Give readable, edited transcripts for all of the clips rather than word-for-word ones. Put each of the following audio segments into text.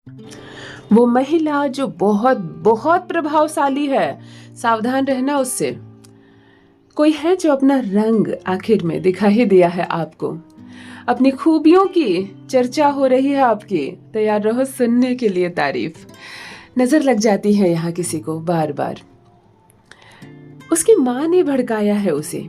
वो महिला जो बहुत बहुत प्रभावशाली है, सावधान रहना उससे। कोई है जो अपना रंग आखिर में दिखा ही दिया है आपको। अपनी खूबियों की चर्चा हो रही है आपकी, तैयार रहो सुनने के लिए तारीफ। नजर लग जाती है यहाँ किसी को बार बार। उसकी माँ ने भड़काया है उसे।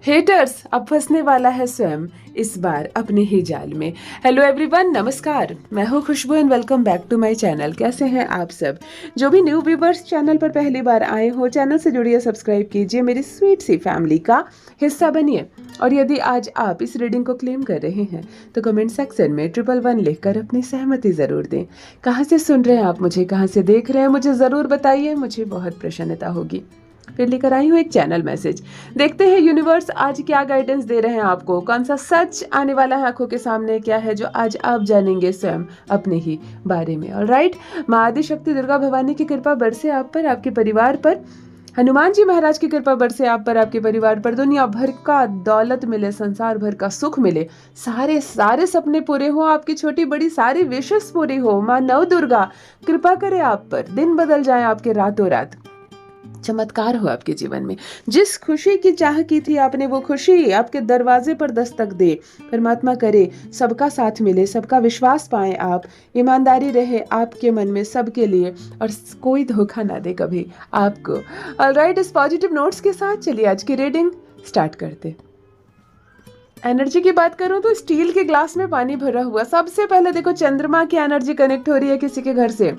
हेटर्स, अब फंसने वाला है स्वयं इस बार अपने ही जाल में। हेलो एवरीवन, नमस्कार, मैं हूँ Khushboo and welcome back to my channel. कैसे हैं आप सब? जो भी न्यू व्यूवर्स चैनल पर पहली बार आए हो, चैनल से जुड़िए, सब्सक्राइब कीजिए, मेरी स्वीट सी फैमिली का हिस्सा बनिए। और यदि आज आप इस रीडिंग को क्लेम कर रहे हैं तो कमेंट सेक्शन में 111 लिखकर अपनी सहमति जरूर दें। कहाँ से सुन रहे हैं आप मुझे, कहाँ से देख रहे हैं, मुझे जरूर बताइए, मुझे बहुत प्रसन्नता होगी। फिर लेकर आई हूँ एक चैनल मैसेज। देखते हैं यूनिवर्स आज क्या गाइडेंस दे रहे हैं आपको। कौन सा सच आने वाला है आंखों के सामने, क्या है जो आज आप जानेंगे स्वयं अपने ही बारे में। ऑलराइट, माँ आदि शक्ति दुर्गा भवानी की कृपा बरसे आप पर, आपके परिवार पर। हनुमान जी महाराज की कृपा बरसे आप पर, आपके परिवार पर। दुनिया भर का दौलत मिले, संसार भर का सुख मिले, सारे सारे सपने पूरे हो, आपकी छोटी बड़ी सारी विशेष पूरी हो। माँ नव दुर्गा कृपा करे आप पर, दिन बदल जाए आपके रातों रात, चमत्कार हो आपके जीवन में। जिस खुशी की चाह की थी आपने, वो खुशी आपके दरवाजे पर दस्तक दे। परमात्मा करे सबका साथ मिले, सबका विश्वास पाएं आप, ईमानदारी रहे आपके मन में सबके लिए, और कोई धोखा ना दे कभी आपको। ऑलराइट, इस पॉजिटिव नोट्स के साथ चलिए आज की रीडिंग स्टार्ट करते। एनर्जी की बात करूं तो स्टील के ग्लास में पानी भरा हुआ। सबसे पहले देखो, चंद्रमा की एनर्जी कनेक्ट हो रही है किसी के घर से।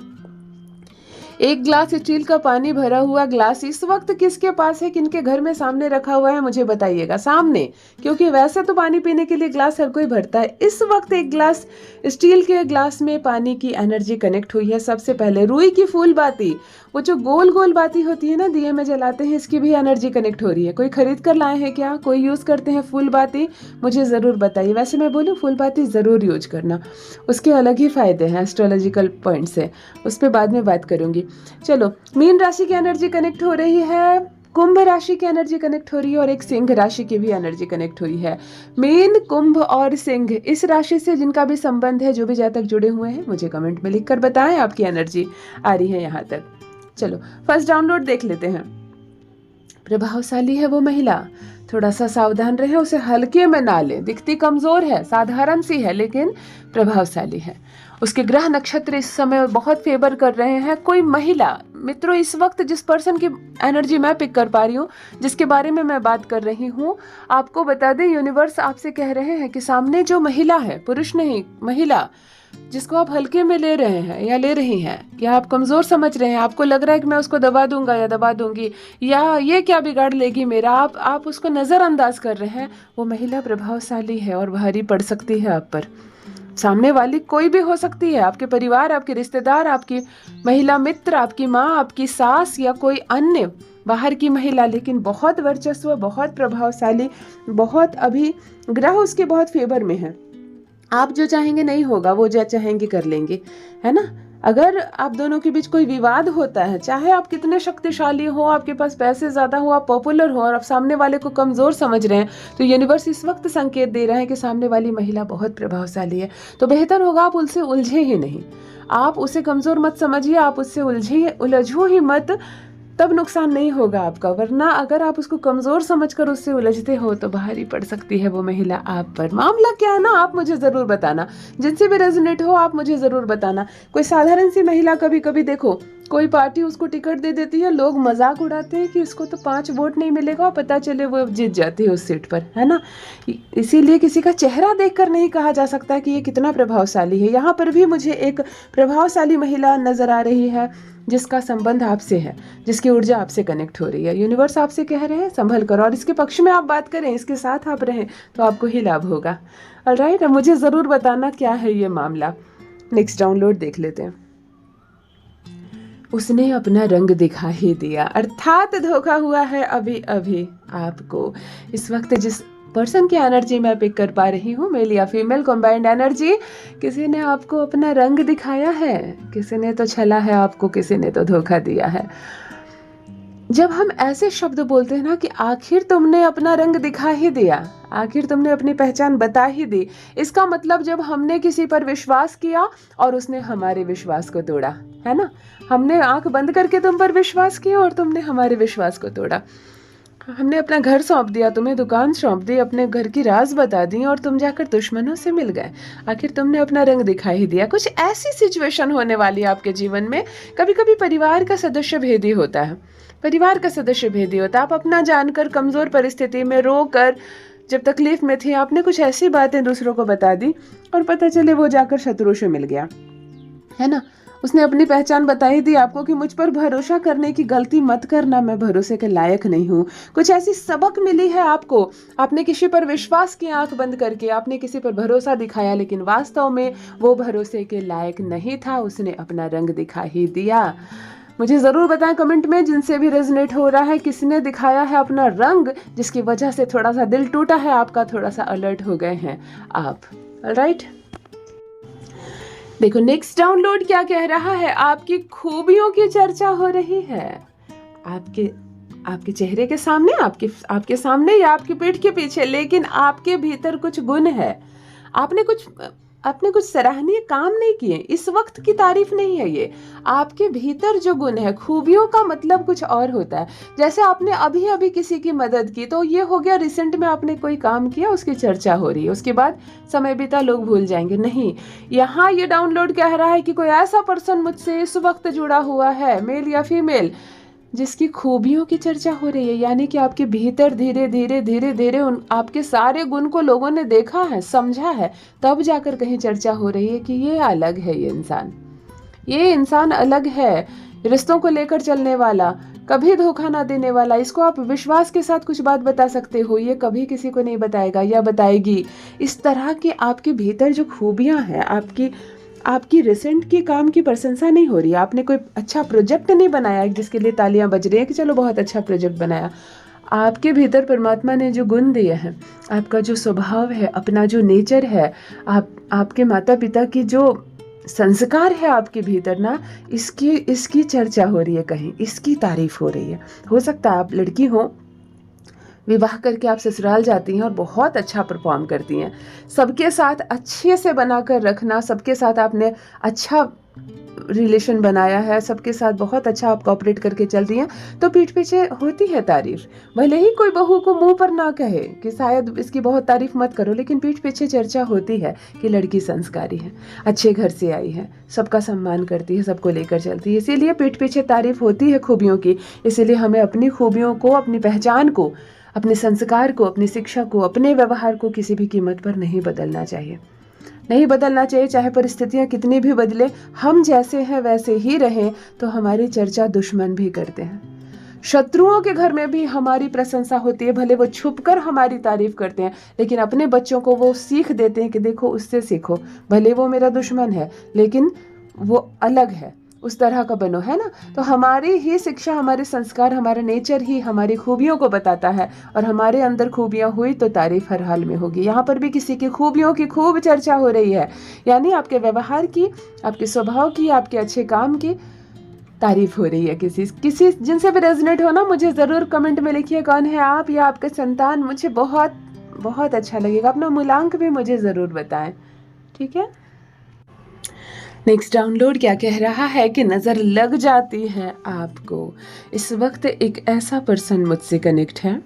एक ग्लास स्टील का पानी भरा हुआ ग्लास इस वक्त किसके पास है, किनके घर में सामने रखा हुआ है, मुझे बताइएगा। सामने, क्योंकि वैसे तो पानी पीने के लिए ग्लास हर कोई भरता है। इस वक्त एक ग्लास स्टील के ग्लास में पानी की एनर्जी कनेक्ट हुई है। सबसे पहले रुई की फूल बाती, वो जो गोल गोल बाती होती है ना, दिए में जलाते हैं, इसकी भी एनर्जी कनेक्ट हो रही है। कोई खरीद कर लाए हैं क्या, कोई यूज करते हैं फूल बाती, मुझे जरूर बताइए। वैसे मैं बोलूँ फूल बाती जरूर यूज करना, उसके अलग ही फायदे हैं एस्ट्रोलॉजिकल पॉइंट से, उस पर बाद में बात करूंगी। चलो, मीन राशि की एनर्जी कनेक्ट हो रही है, कुंभ राशि की एनर्जी कनेक्ट हो रही है, और एक सिंह राशि की भी एनर्जी कनेक्ट हुई है। मीन, कुंभ और सिंह, इस राशि से जिनका भी संबंध है, जो भी जातक जुड़े हुए हैं, मुझे कमेंट में लिखकर बताएं आपकी एनर्जी आ रही है यहाँ तक। चलो फर्स्ट डाउनलोड देख लेते हैं। प्रभावशाली है वो महिला, थोड़ा सा सावधान रहे, उसे हल्के में ना लें। दिखती कमजोर है, साधारण सी है, लेकिन प्रभावशाली है। उसके ग्रह नक्षत्र इस समय बहुत फेवर कर रहे हैं। कोई महिला मित्रों, इस वक्त जिस पर्सन की एनर्जी मैं पिक कर पा रही हूँ, जिसके बारे में मैं बात कर रही हूँ, आपको बता दें यूनिवर्स आपसे कह रहे हैं कि सामने जो महिला है, पुरुष नहीं महिला, जिसको आप हल्के में ले रहे हैं या ले रही हैं, या आप कमजोर समझ रहे हैं, आपको लग रहा है कि मैं उसको दबा दूंगा या दबा दूंगी, या ये क्या बिगाड़ लेगी मेरा, आप उसको नजरअंदाज कर रहे हैं, वो महिला प्रभावशाली है और भारी पड़ सकती है आप पर। सामने वाली कोई भी हो सकती है, आपके परिवार, आपके रिश्तेदार, आपकी महिला मित्र, आपकी माँ, आपकी सास, या कोई अन्य बाहर की महिला, लेकिन बहुत वर्चस्व, बहुत प्रभावशाली, बहुत अभी ग्रह उसके बहुत फेवर में है। आप जो चाहेंगे नहीं होगा, वो जो चाहेंगे कर लेंगे, है ना। अगर आप दोनों के बीच कोई विवाद होता है, चाहे आप कितने शक्तिशाली हो, आपके पास पैसे ज्यादा हो, आप पॉपुलर हो, और आप सामने वाले को कमजोर समझ रहे हैं, तो यूनिवर्स इस वक्त संकेत दे रहा है कि सामने वाली महिला बहुत प्रभावशाली है। तो बेहतर होगा आप उनसे उलझे ही नहीं, आप उसे कमजोर मत समझिए, आप उससे उलझो ही मत, तब नुकसान नहीं होगा आपका। वरना अगर आप उसको कमजोर समझकर उससे उलझते हो तो भारी पड़ सकती है वो महिला आप पर। मामला क्या है ना, आप मुझे जरूर बताना, जिनसे भी रेजोनेट हो आप मुझे जरूर बताना। कोई साधारण सी महिला, कभी कभी देखो कोई पार्टी उसको टिकट दे देती है, लोग मजाक उड़ाते हैं कि इसको तो 5 वोट नहीं मिलेगा, पता चले वो जीत जाती है उस सीट पर, है ना। इसीलिए किसी का चेहरा देखकर नहीं कहा जा सकता कि ये कितना प्रभावशाली है। यहाँ पर भी मुझे एक प्रभावशाली महिला नजर आ रही है, जिसका संबंध आपसे है, जिसकी ऊर्जा आपसे कनेक्ट हो रही है। यूनिवर्स आपसे कह रहे हैं संभल कर, और इसके पक्ष में आप बात करें, इसके साथ आप रहें, तो आपको ही लाभ होगा। ऑलराइट, अब मुझे जरूर बताना क्या है ये मामला। नेक्स्ट डाउनलोड देख लेते हैं। उसने अपना रंग दिखा ही दिया, अर्थात धोखा हुआ है अभी अभी आपको। इस वक्त जिस पर्सन की एनर्जी मैं पिक कर पा रही हूँ, मेल या फीमेल कंबाइंड एनर्जी, किसी ने आपको अपना रंग दिखाया है, किसी ने तो छला है आपको, किसी ने तो धोखा दिया है। जब हम ऐसे शब्द बोलते हैं ना कि आखिर तुमने अपना रंग दिखा ही दिया, आखिर तुमने अपनी पहचान बता ही दी, इसका मतलब जब हमने किसी पर विश्वास किया और उसने हमारे विश्वास को तोड़ा, है ना। हमने आंख बंद करके तुम पर विश्वास किया और तुमने हमारे विश्वास को तोड़ा। हमने अपना घर सौंप दिया, तुम्हें दुकान सौंप दी, अपने घर की राज बता दी और तुम जाकर दुश्मनों से मिल गए। आखिर तुमने अपना रंग दिखा ही दिया। कुछ ऐसी सिचुएशन होने वाली है आपके जीवन में। कभी कभी परिवार का सदस्य भेदी होता है, परिवार का सदस्य भेदी होता है। आप अपना जानकर कमजोर परिस्थिति में रो कर, जब तकलीफ में थी, आपने कुछ ऐसी बातें दूसरों को बता दी और पता चले वो जाकर शत्रु से मिल गया, है ना। उसने अपनी पहचान बता ही दी आपको कि मुझ पर भरोसा करने की गलती मत करना, मैं भरोसे के लायक नहीं हूँ। कुछ ऐसी सबक मिली है आपको। आपने किसी पर विश्वास किया आंख बंद करके, आपने किसी पर भरोसा दिखाया, लेकिन वास्तव में वो भरोसे के लायक नहीं था, उसने अपना रंग दिखा ही दिया। मुझे ज़रूर बताएं कमेंट में, जिनसे भी रेजोनेट हो रहा है, किसने दिखाया है अपना रंग जिसकी वजह से थोड़ा सा दिल टूटा है आपका, थोड़ा सा अलर्ट हो गए हैं आप। ऑलराइट, देखो नेक्स्ट डाउनलोड क्या कह रहा है। आपकी खूबियों की चर्चा हो रही है आपके चेहरे के सामने, आपके सामने या आपकी पीठ के पीछे, लेकिन आपके भीतर कुछ गुण है। आपने कुछ सराहनीय काम नहीं किए, इस वक्त की तारीफ नहीं है ये। आपके भीतर जो गुण है, खूबियों का मतलब कुछ और होता है। जैसे आपने अभी अभी किसी की मदद की, तो ये हो गया रिसेंट में आपने कोई काम किया, उसकी चर्चा हो रही है, उसके बाद समय बीता लोग भूल जाएंगे। नहीं, यहाँ ये डाउनलोड कह रहा है कि कोई ऐसा पर्सन मुझसे इस वक्त जुड़ा हुआ है, मेल या फीमेल, जिसकी खूबियों की चर्चा हो रही है। यानी कि आपके भीतर धीरे धीरे धीरे धीरे उन आपके सारे गुण को लोगों ने देखा है, समझा है, तब जाकर कहीं चर्चा हो रही है कि ये अलग है, ये इंसान अलग है, रिश्तों को लेकर चलने वाला, कभी धोखा ना देने वाला। इसको आप विश्वास के साथ कुछ बात बता सकते हो, ये कभी किसी को नहीं बताएगा या बताएगी। इस तरह के आपके भीतर जो खूबियां हैं, आपकी रिसेंट की काम की प्रशंसा नहीं हो रही है। आपने कोई अच्छा प्रोजेक्ट नहीं बनाया जिसके लिए तालियां बज रही है कि चलो बहुत अच्छा प्रोजेक्ट बनाया। आपके भीतर परमात्मा ने जो गुण दिए हैं, आपका जो स्वभाव है, अपना जो नेचर है, आपके माता पिता की जो संस्कार है आपके भीतर ना, इसकी चर्चा हो रही है कहीं, इसकी तारीफ हो रही है। हो सकता है आप लड़की हो, विवाह करके आप ससुराल जाती हैं और बहुत अच्छा परफॉर्म करती हैं, सबके साथ अच्छे से बनाकर रखना, सबके साथ आपने अच्छा रिलेशन बनाया है, सबके साथ बहुत अच्छा आप कोऑपरेट करके चल रही हैं, तो पीठ पीछे होती है तारीफ। भले ही कोई बहू को मुंह पर ना कहे कि शायद इसकी बहुत तारीफ मत करो, लेकिन पीठ पीछे चर्चा होती है कि लड़की संस्कारी है, अच्छे घर से आई है, सबका सम्मान करती है, सबको लेकर चलती है। इसीलिए पीठ पीछे तारीफ होती है खूबियों की। इसीलिए हमें अपनी खूबियों को, अपनी पहचान को, अपने संस्कार को, अपनी शिक्षा को, अपने व्यवहार को किसी भी कीमत पर नहीं बदलना चाहिए, नहीं बदलना चाहिए। चाहे परिस्थितियां कितनी भी बदले, हम जैसे हैं वैसे ही रहें, तो हमारी चर्चा दुश्मन भी करते हैं। शत्रुओं के घर में भी हमारी प्रशंसा होती है, भले वो छुपकर हमारी तारीफ करते हैं, लेकिन अपने बच्चों को वो सीख देते हैं कि देखो उससे सीखो, भले वो मेरा दुश्मन है लेकिन वो अलग है, उस तरह का बनो, है ना। तो हमारी ही शिक्षा, हमारे संस्कार, हमारा नेचर ही हमारी खूबियों को बताता है, और हमारे अंदर खूबियां हुई तो तारीफ हर हाल में होगी। यहाँ पर भी किसी की खूबियों की खूब चर्चा हो रही है, यानी आपके व्यवहार की, आपके स्वभाव की, आपके अच्छे काम की तारीफ हो रही है। किसी जिनसे भी रेजोनेट हो ना, मुझे ज़रूर कमेंट में लिखिए कौन है आप या आपके संतान। मुझे बहुत बहुत अच्छा लगेगा। अपना मूल्यांक भी मुझे ज़रूर बताएं, ठीक है। नेक्स्ट डाउनलोड क्या कह रहा है कि नज़र लग जाती है आपको। इस वक्त एक ऐसा पर्सन मुझसे कनेक्ट है,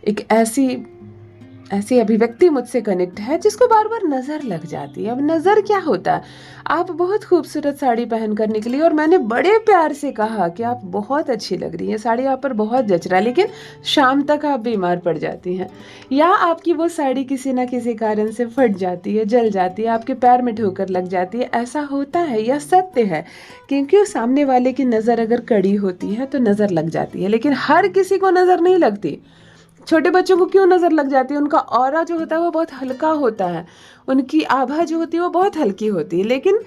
एक ऐसी अभिव्यक्ति मुझसे कनेक्ट है जिसको बार बार नज़र लग जाती है। अब नज़र क्या होता है, आप बहुत खूबसूरत साड़ी पहनकर निकली और मैंने बड़े प्यार से कहा कि आप बहुत अच्छी लग रही हैं, साड़ी आप पर बहुत जच रहा है, लेकिन शाम तक आप बीमार पड़ जाती हैं, या आपकी वो साड़ी किसी ना किसी कारण से फट जाती है, जल जाती है, आपके पैर में ठोकर लग जाती है। ऐसा होता है, यह सत्य है, क्योंकि सामने वाले की नज़र अगर कड़ी होती है तो नज़र लग जाती है, लेकिन हर किसी को नज़र नहीं लगती। छोटे बच्चों को क्यों नज़र लग जाती है? उनका ऑरा जो होता है वो बहुत हल्का होता है, उनकी आभा जो होती है वो बहुत हल्की होती है, लेकिन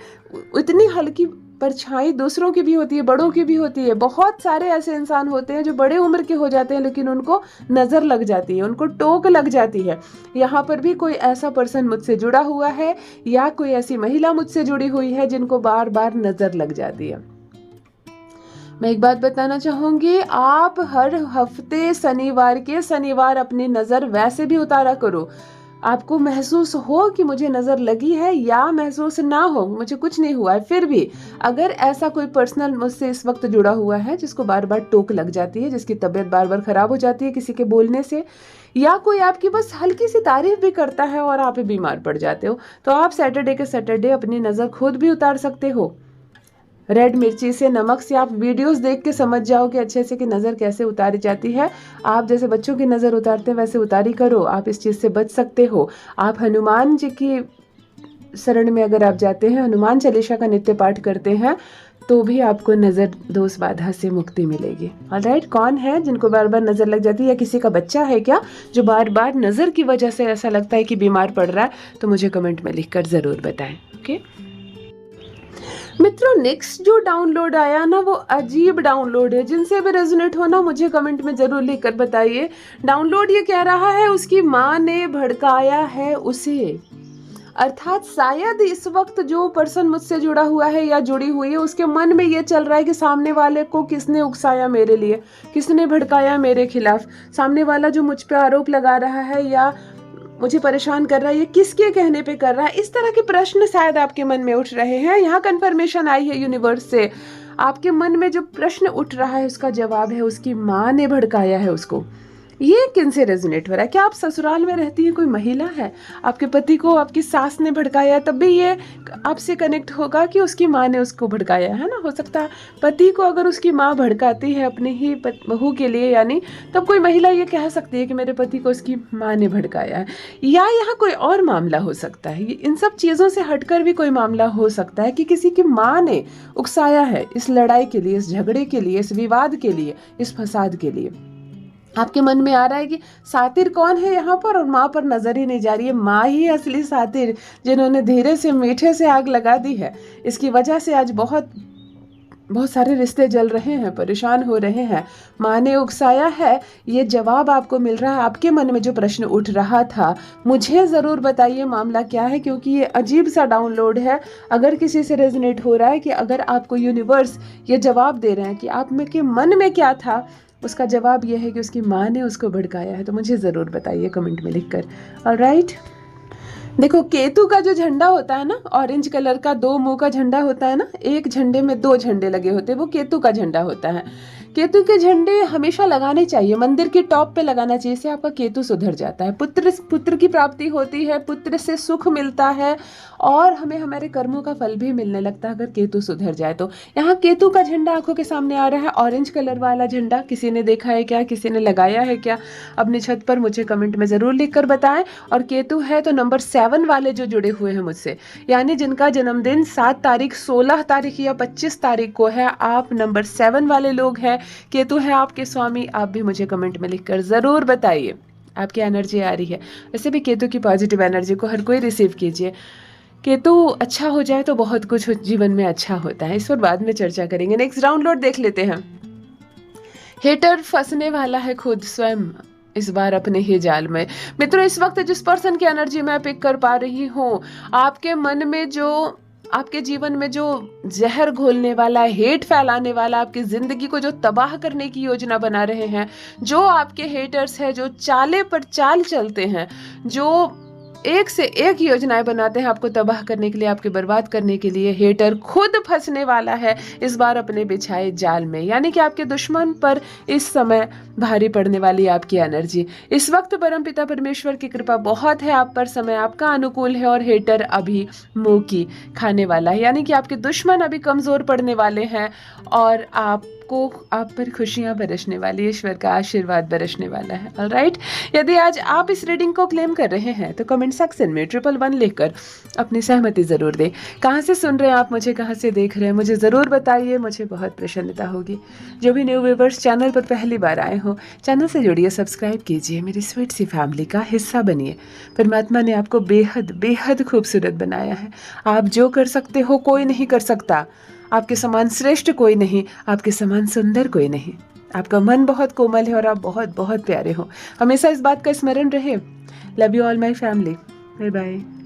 उतनी हल्की परछाई दूसरों की भी होती है, बड़ों की भी होती है। बहुत सारे ऐसे इंसान होते हैं जो बड़े उम्र के हो जाते हैं, लेकिन उनको नज़र लग जाती है, उनको टोक लग जाती है। यहाँ पर भी कोई ऐसा पर्सन मुझसे जुड़ा हुआ है, या कोई ऐसी महिला मुझसे जुड़ी हुई है जिनको बार बार नज़र लग जाती है। मैं एक बात बताना चाहूँगी, आप हर हफ्ते शनिवार के शनिवार अपनी नज़र वैसे भी उतारा करो। आपको महसूस हो कि मुझे नज़र लगी है या महसूस ना हो, मुझे कुछ नहीं हुआ है, फिर भी अगर ऐसा कोई पर्सनल मुझसे इस वक्त जुड़ा हुआ है जिसको बार बार टोक लग जाती है, जिसकी तबीयत बार बार ख़राब हो जाती है किसी के बोलने से, या कोई आपकी बस हल्की सी तारीफ भी करता है और आप बीमार पड़ जाते हो, तो आप सैटरडे के सैटरडे अपनी नज़र खुद भी उतार सकते हो। रेड मिर्ची से, नमक से आप वीडियोस देख के समझ जाओ कि अच्छे से कि नज़र कैसे उतारी जाती है। आप जैसे बच्चों की नज़र उतारते हैं वैसे उतारी करो, आप इस चीज़ से बच सकते हो। आप हनुमान जी की शरण में अगर आप जाते हैं, हनुमान चालीसा का नित्य पाठ करते हैं, तो भी आपको नज़र दोष बाधा से मुक्ति मिलेगी। ऑलराइट, कौन है जिनको बार बार नज़र लग जाती है, या किसी का बच्चा है क्या जो बार बार नज़र की वजह से ऐसा लगता है कि बीमार पड़ रहा है, तो मुझे कमेंट में लिखकर ज़रूर बताएं। ओके मित्रों, नेक्स्ट जो डाउनलोड आया ना वो अजीब डाउनलोड है। जिनसे भी रेजोनेट हो ना मुझे कमेंट में जरूर लिखकर बताइए। डाउनलोड ये कह रहा है उसकी माँ ने भड़काया है उसे, अर्थात शायद इस वक्त जो पर्सन मुझसे जुड़ा हुआ है या जुड़ी हुई है उसके मन में ये चल रहा है कि सामने वाले को किसने उकसाया मेरे लिए, किसने भड़काया मेरे खिलाफ, सामने वाला जो मुझ पे आरोप लगा रहा है या मुझे परेशान कर रहा है ये किसके कहने पे कर रहा है। इस तरह के प्रश्न शायद आपके मन में उठ रहे हैं। यहाँ कंफर्मेशन आई है यूनिवर्स से, आपके मन में जो प्रश्न उठ रहा है उसका जवाब है उसकी माँ ने भड़काया है उसको। ये किन से रेजोनेट हो रहा है? क्या आप ससुराल में रहती है, कोई महिला है, आपके पति को आपकी सास ने भड़काया, तब भी ये आपसे कनेक्ट होगा कि उसकी माँ ने उसको भड़काया है ना। हो सकता है पति को अगर उसकी माँ भड़काती है अपने ही बहू के लिए, यानी तब कोई महिला ये कह सकती है कि मेरे पति को उसकी माँ ने भड़काया है। या यहाँ कोई और मामला हो सकता है, इन सब चीज़ों से हटकर भी कोई मामला हो सकता है कि किसी की माँ ने उकसाया है इस लड़ाई के लिए, इस झगड़े के लिए, इस विवाद के लिए, इस फसाद के लिए। आपके मन में आ रहा है कि सातिर कौन है यहाँ पर, और माँ पर नजर ही नहीं जा रही है। माँ ही असली सातिर, जिन्होंने धीरे से मीठे से आग लगा दी है। इसकी वजह से आज बहुत सारे रिश्ते जल रहे हैं, परेशान हो रहे हैं। माँ ने उकसाया है, ये जवाब आपको मिल रहा है। आपके मन में जो प्रश्न उठ रहा था मुझे ज़रूर बताइए मामला क्या है, क्योंकि ये अजीब सा डाउनलोड है। अगर किसी से रेजोनेट हो रहा है कि अगर आपको यूनिवर्स ये जवाब दे रहे हैं कि आप में के मन में क्या था, उसका जवाब यह है कि उसकी माँ ने उसको भड़काया है, तो मुझे ज़रूर बताइए कमेंट में लिखकर। ऑलराइट, देखो केतु का जो झंडा होता है ना, ऑरेंज कलर का 2 मुंह का झंडा होता है ना, एक झंडे में 2 झंडे लगे होते हैं, वो केतु का झंडा होता है। केतु के झंडे हमेशा लगाने चाहिए, मंदिर के टॉप पे लगाना चाहिए, इससे आपका केतु सुधर जाता है। पुत्र की प्राप्ति होती है, पुत्र से सुख मिलता है और हमें हमारे कर्मों का फल भी मिलने लगता है अगर केतु सुधर जाए तो। यहाँ केतु का झंडा आंखों के सामने आ रहा है, ऑरेंज कलर वाला झंडा। किसी ने देखा है क्या, किसी ने लगाया है क्या अपनी छत पर? मुझे कमेंट में ज़रूर लिख कर बताएं। और केतु है तो नंबर 7 वाले जो जुड़े हुए हैं मुझसे, यानी जिनका जन्मदिन 7 तारीख, 16 तारीख या 25 तारीख को है, आप नंबर 7 वाले लोग हैं, केतु है आपके स्वामी। आप भी मुझे कमेंट में लिखकर ज़रूर बताइए आपकी एनर्जी आ रही है। वैसे भी केतु की पॉजिटिव एनर्जी को हर कोई रिसीव कीजिए। केतु अच्छा हो जाए तो बहुत कुछ जीवन में अच्छा होता है। इस पर बाद में चर्चा करेंगे। नेक्स्ट डाउनलोड देख लेते हैं। हेटर फंसने वाला है खुद स्वयं इस बार अपने ही जाल में। मित्रों, इस वक्त जिस पर्सन की एनर्जी मैं पिक कर पा रही हूँ, आपके मन में जो, आपके जीवन में जो जहर घोलने वाला, हेट फैलाने वाला, आपकी जिंदगी को जो तबाह करने की योजना बना रहे हैं, जो आपके हेटर्स हैं, जो चाले पर चाल चलते हैं, जो एक से एक योजनाएं बनाते हैं आपको तबाह करने के लिए, आपके बर्बाद करने के लिए, हेटर खुद फंसने वाला है इस बार अपने बिछाए जाल में। यानी कि आपके दुश्मन पर इस समय भारी पड़ने वाली आपकी एनर्जी। इस वक्त परमपिता परमेश्वर की कृपा बहुत है आप पर, समय आपका अनुकूल है और हेटर अभी मुंह की खाने वाला है। यानी कि आपके दुश्मन अभी कमजोर पड़ने वाले हैं और आप पर खुशियां बरसने वाली, ईश्वर का आशीर्वाद बरसने वाला है। ऑलराइट, यदि आज आप इस रीडिंग को क्लेम कर रहे हैं तो कमेंट सेक्शन में 111 लिखकर अपनी सहमति जरूर दें। कहाँ से सुन रहे हैं आप मुझे, कहाँ से देख रहे हैं, मुझे ज़रूर बताइए, मुझे बहुत प्रसन्नता होगी। जो भी न्यू व्यूवर्स चैनल पर पहली बार आए हो, चैनल से जुड़िए, सब्सक्राइब कीजिए, मेरी स्वीट सी फैमिली का हिस्सा बनिए। परमात्मा ने आपको बेहद बेहद खूबसूरत बनाया है। आप जो कर सकते हो कोई नहीं कर सकता। आपके समान श्रेष्ठ कोई नहीं, आपके समान सुंदर कोई नहीं। आपका मन बहुत कोमल है और आप बहुत बहुत प्यारे हो। हमेशा इस बात का स्मरण रहे। Love you all my family. Bye bye.